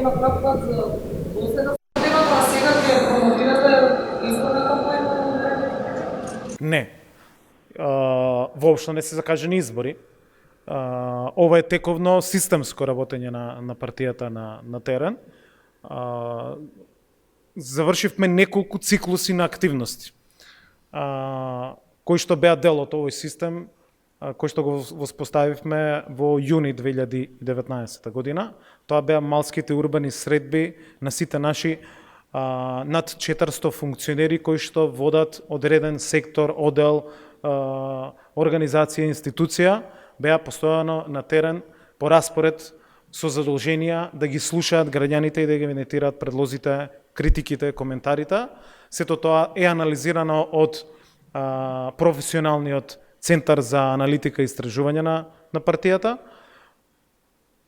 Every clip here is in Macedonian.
на прав пат за доследна годината, а сега ќе промотирате изборна кампања на граѓаните? Не. Воопшто не се закажани избори. Ова е тековно системско работење на партијата на терен. Завршивме неколку циклуси на активности, кои што беа дел од овој систем, кој што го воспоставивме во јуни 2019 година. Тоа беа малските урбани средби на сите наши над 400 функционери кои што водат одреден сектор, одел, организација, институција, беа постојано на терен по распоред со задолженија да ги слушаат граѓаните и да ги венетираат предлозите, критиките, коментарите. Сето тоа е анализирано од професионалниот Центар за аналитика и истражување на партијата.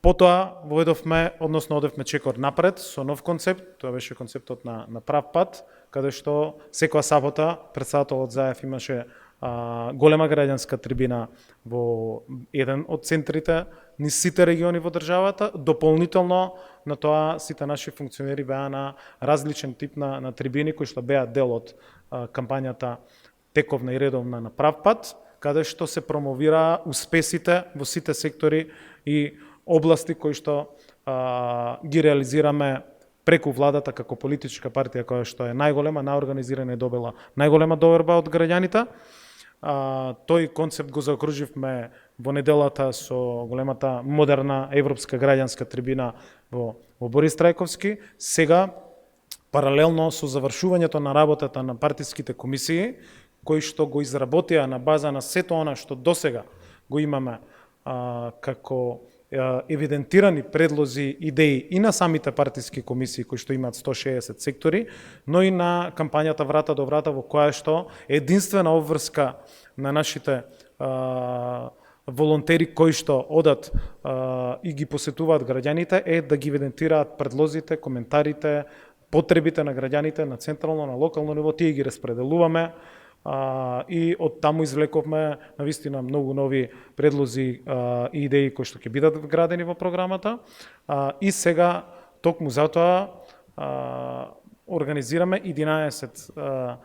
Потоа воведовме, односно одевме чекор напред со нов концепт, тоа беше концептот на прав пат, каде што секоја сабота претседателот Заев имаше голема граѓанска трибина во еден од центрите низ сите региони во државата. Дополнително на тоа сите наши функционери беа на различен тип на трибини кои што беа дел од кампањата тековна и редовна на прав пат, каде што се промовира успесите во сите сектори и области кои што ги реализираме преку владата како политичка партија која што е најголема, наорганизирана и добила најголема доверба од граѓаните. Тој концепт го заокруживме во неделата со големата модерна европска граѓанска трибина во Борис Трајковски. Сега, паралелно со завршувањето на работата на партиските комисии, кои што го изработија на база на сето она што досега го имаме како евидентирани предлози, идеи и на самите партиски комисии кои што имаат 160 сектори, но и на кампањата Врата до врата, во која што единствена обврска на нашите волонтери кои што одат и ги посетуваат граѓаните е да ги евидентираат предлозите, коментарите, потребите на граѓаните на централно, на локално ниво, тие ги распределуваме и од таму извлековме навистина многу нови предлози и идеи кои што ќе бидат вградени во програмата. И сега, токму затоа, организираме 11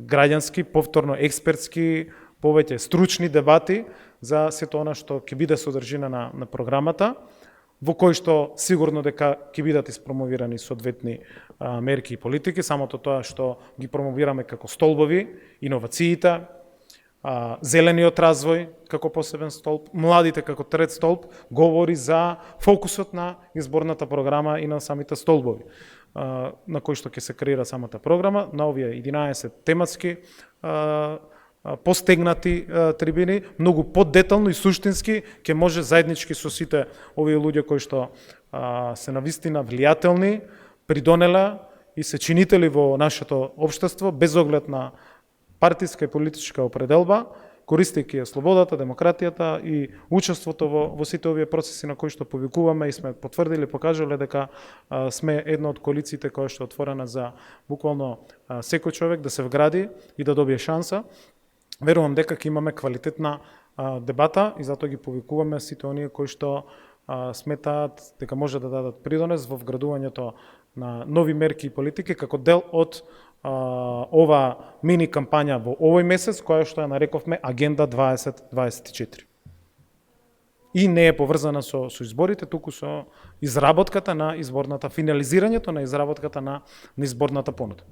граѓански, повторно експертски, повеќе стручни дебати за сето она што ќе биде содржина на програмата, во кој што сигурно дека ќе бидат испромовирани соодветни мерки и политики, самото тоа што ги промовираме како столбови, иновациите, зелениот развој како посебен столб, младите како трет столб, говори за фокусот на изборната програма и на самите столбови на кои што ќе се креира самата програма, на овие 11 тематски постегнати трибини, многу подетално и суштински ќе може заеднички со сите овие луѓе кои што се навистина влијателни, придонеле и се чинители во нашето општество без оглед на партиска и политичка определба, користејќи слободата, демократијата и учеството во сите овие процеси на кои што повикуваме и сме потврдили, покажале дека сме една од коалициите која што е отворена за буквално секој човек да се вгради и да добие шанса. Верувам дека ќе имаме квалитетна дебата и затоа ги повикуваме сите оние кои што сметаат дека може да дадат придонес во вградувањето на нови мерки и политики како дел од ова мини кампања во овој месец, која што ја нарековме Агенда 2024. И не е поврзана со изборите, туку со изработката на изборната, финализирањето на изработката на изборната понуда.